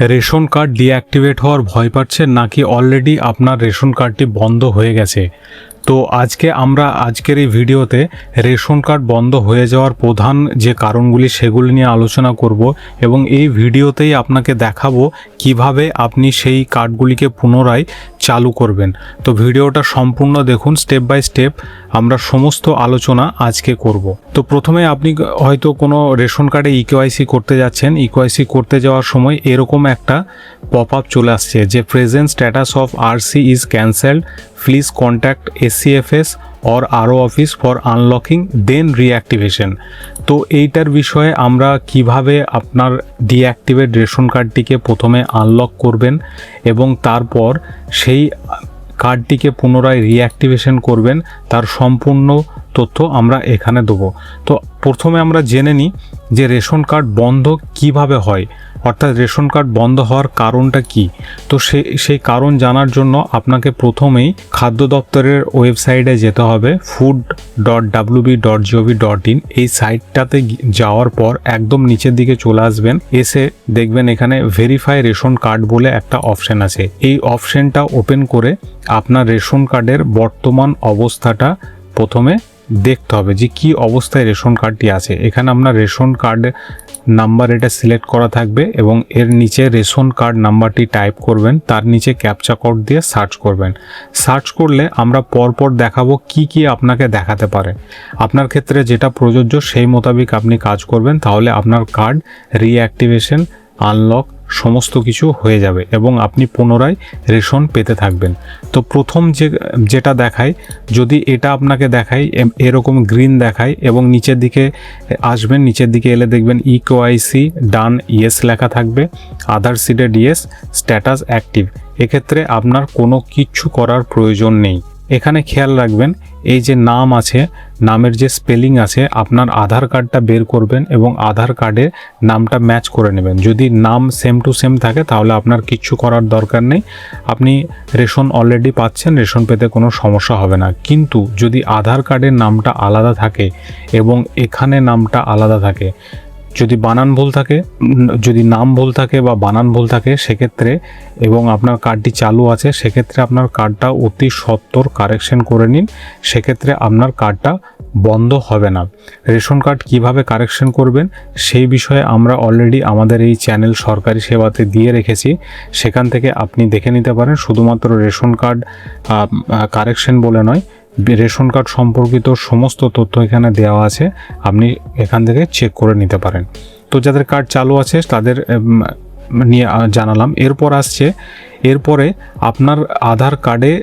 Ration card deactivate হওয়ার ভয় পাচ্ছেন নাকি অলরেডি আপনার রেশন কার্ডটি বন্ধ হয়ে গেছে? তো আমরা আজকের এই ভিডিওতে রেশন কার্ড বন্ধ হয়ে যাওয়ার প্রধান যে কারণগুলি সেগুলি নিয়ে আলোচনা করব এবং এই ভিডিওতেই আপনাকে দেখাবো কিভাবে আপনি সেই কার্ডগুলিকে পুনরায় চালু করবেন। তো ভিডিওটা সম্পূর্ণ দেখুন, স্টেপ বাই স্টেপ আমরা সমস্ত আলোচনা আজকে করব। তো প্রথমে আপনি হয়তো কোনো রেশন কার্ডে ইকেওয়াইসি করতে যাচ্ছেন, ইকেওয়াইসি করতে যাওয়ার সময় এরকম একটা পপ আপ চলে আসছে যে present status of RC is cancelled, please contact SCFS or RO office for unlocking then reactivation. তো এইটার বিষয়ে আমরা কিভাবে আপনার ডিঅ্যাক্টিভেট রেশন কার্ডটিকে প্রথমে আনলক করবেন এবং তারপর সেই কার্ডটিকে পুনরায় রিঅ্যাক্টিভেশন করবেন তার সম্পূর্ণ তথ্য আমরা এখানে দেবো। তো প্রথমে আমরা জেনে নিই যে রেশন কার্ড বন্ধ কিভাবে হয়, অর্থাৎ রেশন কার্ড বন্ধ হওয়ার কারণটা কি। তো সেই কারণ জানার জন্য আপনাকে প্রথমেই খাদ্য দপ্তরের ওয়েবসাইটে যেতে হবে, food.wb.gov.in। এই সাইটটাতে যাওয়ার পর একদম নিচের দিকে চলে আসবেন, এসে দেখবেন এখানে ভেরিফাই রেশন কার্ড বলে একটা অপশন আছে। এই অপশনটা ওপেন করে আপনার রেশন কার্ডের বর্তমান অবস্থাটা প্রথমে দেখতে হবে যে কি অবস্থায় রেশন কার্ডটি আছে। এখানে আপনার রেশন কার্ড নাম্বার এটা সিলেক্ট করা থাকবে এবং এর নিচে রেশন কার্ড নাম্বারটি টাইপ করবেন, তার নিচে ক্যাপচা কোড দিয়ে সার্চ করবেন। সার্চ করলে আমরা পরপর দেখাবো কি কি আপনাকে দেখাতে পারে। আপনার ক্ষেত্রে যেটা প্রযোজ্য সেই মোতাবেক আপনি কাজ করবেন, তাহলে আপনার কার্ড রিঅ্যাক্টিভেশন, আনলক সমস্ত কিছু হয়ে যাবে এবং আপনি পুনরায় রেশন পেতে থাকবেন। তো প্রথম যেটা দেখায়, যদি এটা আপনাকে দেখায় এরকম গ্রিন দেখায় এবং নিচের দিকে আসবেন, নিচের দিকে এলে দেখবেন ইকেওয়াইসি ডান ইয়েস লেখা থাকবে, আধার সিডেড ইয়েস, স্ট্যাটাস অ্যাক্টিভ। এক্ষেত্রে আপনার কোনো কিচ্ছু করার প্রয়োজন নেই। এখানে খেয়াল রাখবেন এই যে নাম আছে, নামের যে স্পেলিং আছে, আপনার আধার কার্ডটা বের করবেন এবং আধার কার্ডে নামটা ম্যাচ করে নেবেন। যদি নাম সেম টু সেম থাকে তাহলে আপনার কিচ্ছু করার দরকার নেই, আপনি রেশন অলরেডি পাচ্ছেন, রেশন পেতে কোনো সমস্যা হবে না। কিন্তু যদি আধার কার্ডের নামটা আলাদা থাকে এবং এখানে নামটা আলাদা থাকে, যদি বানান ভুল থাকে, যদি নাম ভুল থাকে বা বানান ভুল থাকে সেক্ষেত্রে, এবং আপনার কার্ডটি চালু আছে সেক্ষেত্রে আপনার কার্ডটা অতি সত্বর কারেকশন করে নিন, সেক্ষেত্রে আপনার কার্ডটা বন্ধ হবে না। রেশন কার্ড কিভাবে কারেকশন করবেন সেই বিষয়ে আমরা অলরেডি আমাদের এই চ্যানেল সরকারি সেবাতে দিয়ে রেখেছি, সেখান থেকে আপনি দেখে নিতে পারেন। শুধুমাত্র রেশন কার্ড কারেকশন বলে নয়, রেশন কার্ড সম্পর্কিত সমস্ত তথ্য এখানে দেওয়া আছে, আপনি এখান থেকে চেক করে নিতে পারেন। তো যাদের কার্ড চালু আছে তাদের নিয়ে জানালাম। এরপরে আপনার আধার কার্ডে,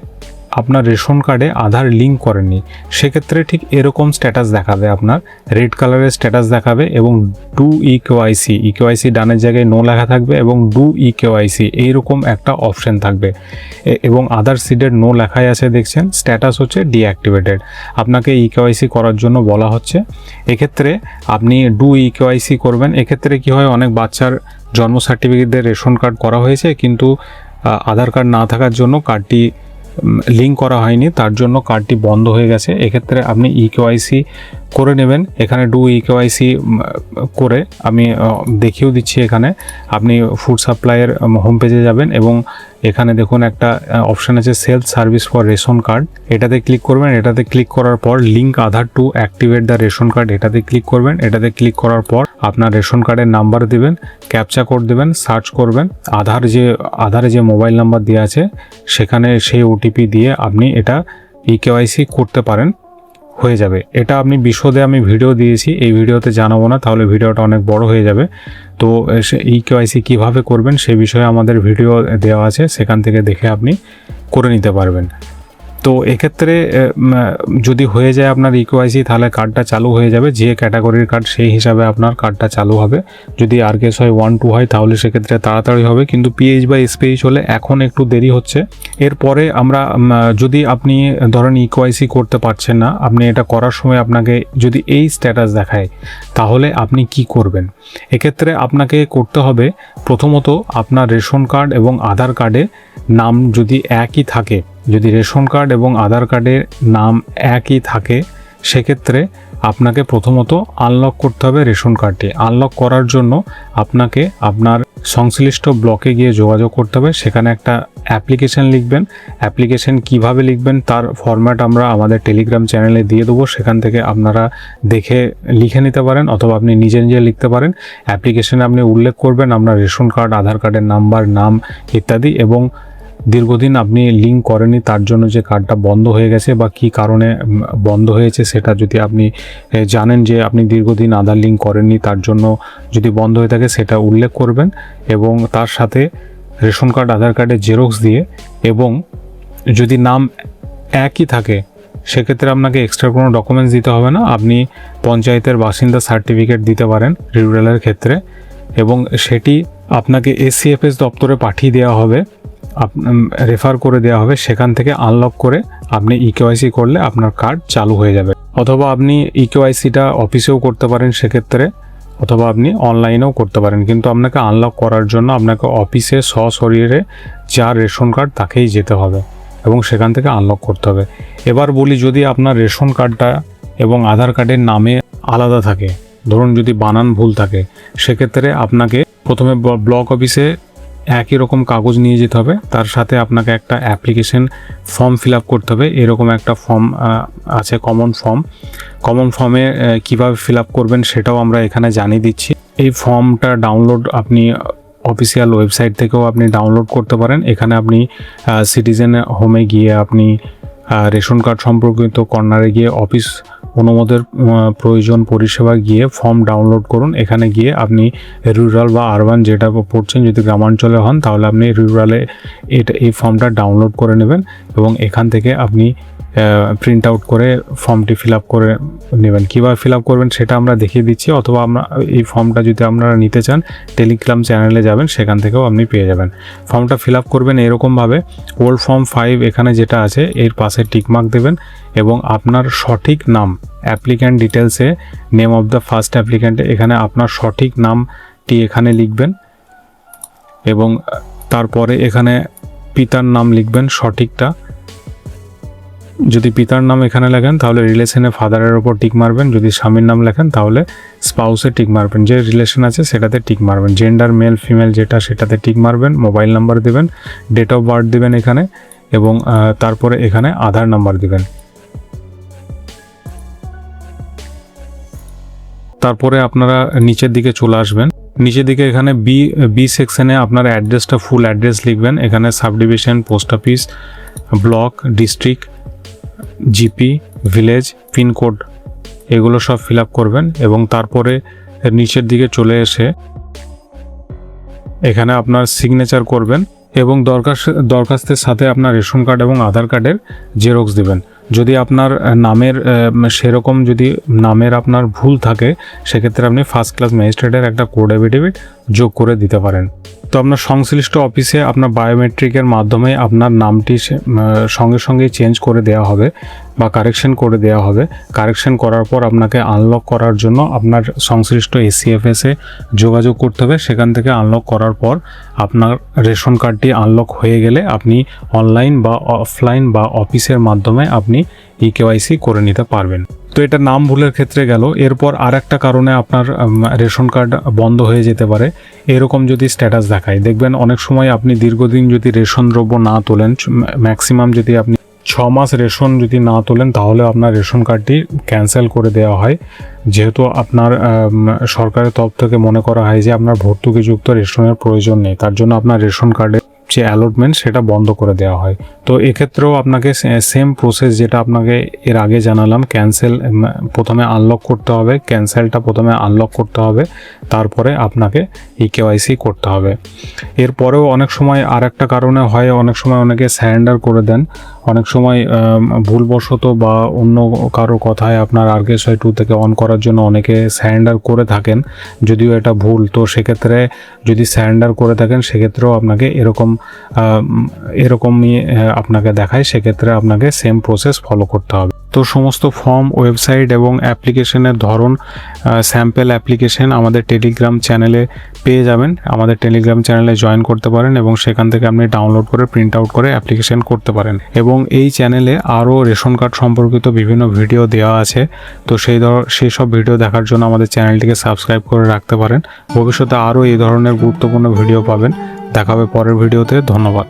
আপনার রেশন কার্ডে আধার লিঙ্ক করেননি, সেক্ষেত্রে ঠিক এরকম স্ট্যাটাস দেখাবে, আপনার রেড কালারের স্ট্যাটাস দেখাবে এবং ডু ইকেওয়াইসি, ইকেওয়াইসি ডানের জায়গায় নো লেখা থাকবে এবং ডু ইকেওয়াইসি এইরকম একটা অপশন থাকবে এবং আধার সিডেড নো লেখাই আছে, দেখছেন স্ট্যাটাস হচ্ছে ডিঅ্যাক্টিভেটেড। আপনাকে ইকেওয়াইসি করার জন্য বলা হচ্ছে। এক্ষেত্রে আপনি ডু ইকেওয়াইসি করবেন। এক্ষেত্রে কি হয়, অনেক বাচ্চার জন্ম সার্টিফিকেটে রেশন কার্ড করা হয়েছে কিন্তু আধার কার্ড না থাকার জন্য কার্ডটি লিঙ্ক করা হয়নি, তার জন্য কার্ডটি বন্ধ হয়ে গেছে। এক্ষেত্রে আপনি ইকেওয়াইসি করে নেবেন। এখানে ডু ইকেওয়াইসি করে আমি দেখিয়েও দিচ্ছি। এখানে আপনি ফুড সাপ্লাইয়ের হোম পেজে যাবেন এবং এখানে দেখুন একটা অপশান আছে self service for ration card, এটাতে ক্লিক করবেন। এটাতে ক্লিক করার পর link Aadhaar two activate the ration card, এটাতে ক্লিক করবেন। এটাতে ক্লিক করার পর আপনার রেশন কার্ডের নাম্বার দেবেন, ক্যাপচা কোড দেবেন, সার্চ করবেন, আধারে যে মোবাইল নাম্বার দেওয়া আছে সেখানে সেই ওটিপি দিয়ে আপনি এটা ইকেওয়াইসি করতে পারেন, হয়ে যাবে। এটা আপনি বিশদে আমি ভিডিও দিয়েছি, এই ভিডিওতে জানাবো না, তাহলে ভিডিওটা অনেক বড় হয়ে যাবে। তো ইকেওয়াইসি কীভাবে করবেন সে বিষয়ে আমাদের ভিডিও দেওয়া আছে, সেখান থেকে দেখে আপনি করে নিতে পারবেন। তো এক্ষেত্রে যদি হয়ে যায় আপনার ইকেওয়াইসি তাহলে কার্ডটা চালু হয়ে যাবে। যে ক্যাটাগরির কার্ড সেই হিসাবে আপনার কার্ডটা চালু হবে। যদি আরকেএস হয় 1-2 হয় তাহলে সেক্ষেত্রে তাড়াতাড়ি হবে, কিন্তু পিএইচ বা এসপিএইচ হলে এখন একটু দেরি হচ্ছে। এরপরে আমরা যদি আপনি ধরেন ইকেওয়াইসি করতে পারছেন না, আপনি এটা করার সময় আপনাকে যদি এই স্ট্যাটাস দেখায় তাহলে আপনি কি করবেন? এক্ষেত্রে আপনাকে করতে হবে প্রথমত আপনার রেশন কার্ড এবং আধার কার্ডে নাম যদি একই থাকে, যদি রেশন কার্ড এবং আধার কার্ডের নাম একই থাকে সেক্ষেত্রে আপনাকে প্রথমত আনলক করতে হবে রেশন কার্ডটি। আনলক করার জন্য আপনাকে আপনার সংশ্লিষ্ট ব্লকে গিয়ে যোগাযোগ করতে হবে। সেখানে একটা অ্যাপ্লিকেশন লিখবেন। অ্যাপ্লিকেশন কিভাবে লিখবেন তার ফরম্যাট আমরা আমাদের টেলিগ্রাম চ্যানেলে দিয়ে দেবো, সেখান থেকে আপনারা দেখে লিখে নিতে পারেন, অথবা আপনি নিজে নিজে লিখতে পারেন। অ্যাপ্লিকেশনে আপনি উল্লেখ করবেন আপনার রেশন কার্ড, আধার কার্ডের নাম্বার, নাম ইত্যাদি, এবং দীর্ঘদিন আপনি লিঙ্ক করেনি তার জন্য যে কার্ডটা বন্ধ হয়ে গেছে বা কী কারণে বন্ধ হয়েছে সেটা যদি আপনি জানেন, যে আপনি দীর্ঘদিন আধার লিঙ্ক করেননি তার জন্য যদি বন্ধ হয়ে থাকে সেটা উল্লেখ করবেন, এবং তার সাথে রেশন কার্ড, আধার কার্ডের জেরক্স দিয়ে, এবং যদি নাম একই থাকে সেক্ষেত্রে আপনাকে এক্সট্রা কোনো ডকুমেন্টস দিতে হবে না। আপনি পঞ্চায়েতের বাসিন্দা সার্টিফিকেট দিতে পারেন রুরালের ক্ষেত্রে, এবং সেটি আপনাকে এসিএফএস দপ্তরে পাঠিয়ে দেওয়া হবে, রেফার করে দেওয়া হবে। সেখান থেকে আনলক করে আপনি ইকেওয়াইসি করলে আপনার কার্ড চালু হয়ে যাবে। অথবা আপনি ইকেওয়াইসিটা অফিসেও করতে পারেন সেক্ষেত্রে, অথবা আপনি অনলাইনেও করতে পারেন, কিন্তু আপনাকে আনলক করার জন্য আপনাকে অফিসে সশরীরে যার রেশন কার্ড তাকেই যেতে হবে এবং সেখান থেকে আনলক করতে হবে। এবার বলি, যদি আপনার রেশন কার্ডটা এবং আধার কার্ডের নামে আলাদা থাকে, ধরুন যদি বানান ভুল থাকে, সেক্ষেত্রে আপনাকে প্রথমে ব্লক অফিসে একই রকম কাগজ নিয়ে যেতে হবে, তার সাথে আপনাকে একটা অ্যাপ্লিকেশন ফর্ম ফিল আপ করতে হবে। এরকম একটা ফর্ম আছে, কমন ফর্মে কীভাবে ফিল আপ করবেন সেটাও আমরা এখানে জানিয়ে দিচ্ছি। এই ফর্মটা ডাউনলোড আপনি অফিসিয়াল ওয়েবসাইট থেকেও আপনি ডাউনলোড করতে পারেন। এখানে আপনি সিটিজেন হোমে গিয়ে আপনি রেশন কার্ড সম্পর্কিত কর্নারে গিয়ে অফিস অনুমোদনের প্রয়োজন পরিষেবা গিয়ে ফর্ম ডাউনলোড করুন। এখানে গিয়ে আপনি রুরাল বা আরবান যেটা পড়ছেন, যদি গ্রামাঞ্চলে হন তাহলে আপনি রুরালে এই ফর্মটা ডাউনলোড করে নেবেন, এবং এখান থেকে আপনি প্রিন্ট আউট করে ফর্মটি ফিল আপ করে নেবেন। কীভাবে ফিল আপ করবেন সেটা আমরা দেখিয়ে দিচ্ছি, অথবা আমরা এই ফর্মটা যদি আপনারা নিতে চান টেলিগ্রাম চ্যানেলে যাবেন, সেখান থেকেও আপনি পেয়ে যাবেন। ফর্মটা ফিল আপ করবেন এরকমভাবে, ওল্ড ফর্ম 5 এখানে যেটা আছে এর পাশে টিকমার্ক দেবেন, এবং আপনার সঠিক নাম অ্যাপ্লিক্যান্ট ডিটেলসে নেম অফ দ্য ফার্স্ট অ্যাপ্লিক্যান্টে এখানে আপনার সঠিক নামটি এখানে লিখবেন, এবং তারপরে এখানে পিতার নাম লিখবেন সঠিকটা। যদি পিতার নাম এখানে লেখেন তাহলে রিলেশনে ফাদারের ওপর টিক মারবেন, যদি স্বামীর নাম লেখেন তাহলে স্পাউসে টিক মারবেন, যে রিলেশন আছে সেটাতে টিক মারবেন, জেন্ডার মেল ফিমেল যেটা সেটাতে টিক মারবেন, মোবাইল নাম্বার দেবেন, ডেট অফ বার্থ দেবেন এখানে, এবং তারপরে এখানে আধার নাম্বার দিবেন। তারপরে আপনারা নিচের দিকে চলে আসবেন। নিচের দিকে এখানে বি সেকশনে আপনার অ্যাড্রেসটা ফুল অ্যাড্রেস লিখবেন। এখানে sub division, post office, block, district, GP, village, pincode এগুলো সব ফিল আপ করবেন, এবং তারপরে নিচের দিকে চলে এসে এখানে আপনার সিগনেচার করবেন, এবং দরখাস্তের সাথে আপনার রেশন কার্ড এবং আধার কার্ডের জেরক্স দেবেন। যদি আপনার নামের সেরকম যদি নামের আপনার ভুল থাকে সেক্ষেত্রে আপনি ফার্স্ট ক্লাস ম্যাজিস্ট্রেটের একটা কোড এফিডেভিট যোগ করে দিতে পারেন। তো আপনার সংশ্লিষ্ট অফিসে আপনার বায়োমেট্রিকের মাধ্যমে আপনার নামটি সঙ্গে সঙ্গেই চেঞ্জ করে দেওয়া হবে বা কারেকশন করে দেওয়া হবে। কারেকশন করার পর আপনাকে আনলক করার জন্য আপনার সংশ্লিষ্ট এসিএফএসে যোগাযোগ করতে হবে। সেখান থেকে আনলক করার পর আপনার রেশন কার্ডটি আনলক হয়ে গেলে আপনি অনলাইন বা অফলাইন বা অফিসের মাধ্যমে আপনি ইকেওয়াইসি করে নিতে পারবেন। তো এটা নাম ভুলের ক্ষেত্রে গেল। এরপর আর একটা কারণে আপনার রেশন কার্ড বন্ধ হয়ে যেতে পারে, এরকম যদি স্ট্যাটাস দেখায়। দেখবেন অনেক সময় আপনি দীর্ঘদিন যদি রেশন দ্রব্য না তোলেন, ম্যাক্সিমাম যদি আপনি 6 মাস রেশন যদি না তোলেন তাহলে আপনার রেশন কার্ডটি ক্যান্সেল করে দেওয়া হয়, যেহেতু আপনার সরকারের তরফ থেকে মনে করা হয় যে আপনার ভর্তুকিযুক্ত রেশনের প্রয়োজন নেই, তার জন্য আপনার রেশন কার্ডে যে অ্যালটমেন্ট সেটা বন্ধ করে দেওয়া হয়। তো এক্ষেত্রেও আপনাকে সেম প্রসেস যেটা আপনাকে এর আগে জানালাম, প্রথমে আনলক করতে হবে, ক্যান্সেলটা প্রথমে আনলক করতে হবে, তারপরে আপনাকে ইকেওয়াইসি করতে হবে। এরপরেও অনেক সময় আর একটা কারণে হয়, অনেক সময় অনেকে সারেন্ডার করে দেন, অনেক সময় ভুলবশত বা অন্য কারো কথায় আপনার আরকেএসওয়াই 2 থেকে অন করার জন্য অনেকে সারেন্ডার করে থাকেন, যদিও এটা ভুল। তো সেক্ষেত্রে যদি সারেন্ডার করে থাকেন সেক্ষেত্রেও আপনাকে এরকমই আপনাকে দেখায়, সেক্ষেত্রে আপনাকে সেম প্রসেস ফলো করতে হবে। তো সমস্ত ফর্ম, ওয়েবসাইট এবং অ্যাপ্লিকেশনের ধরন, স্যাম্পল অ্যাপ্লিকেশন আমাদের টেলিগ্রাম চ্যানেলে পেয়ে যাবেন। আমাদের টেলিগ্রাম চ্যানেলে জয়েন করতে পারেন এবং সেখান থেকে আপনি ডাউনলোড করে প্রিন্ট আউট করে অ্যাপ্লিকেশন করতে পারেন। এবং এই চ্যানেলে আরও রেশন কার্ড সম্পর্কিত বিভিন্ন ভিডিও দেওয়া আছে, তো সেই সব ভিডিও দেখার জন্য আমাদের চ্যানেলটিকে সাবস্ক্রাইব করে রাখতে পারেন। ভবিষ্যতে আরও এই ধরনের গুরুত্বপূর্ণ ভিডিও পাবেন। দেখা হবে পরের ভিডিওতে। ধন্যবাদ।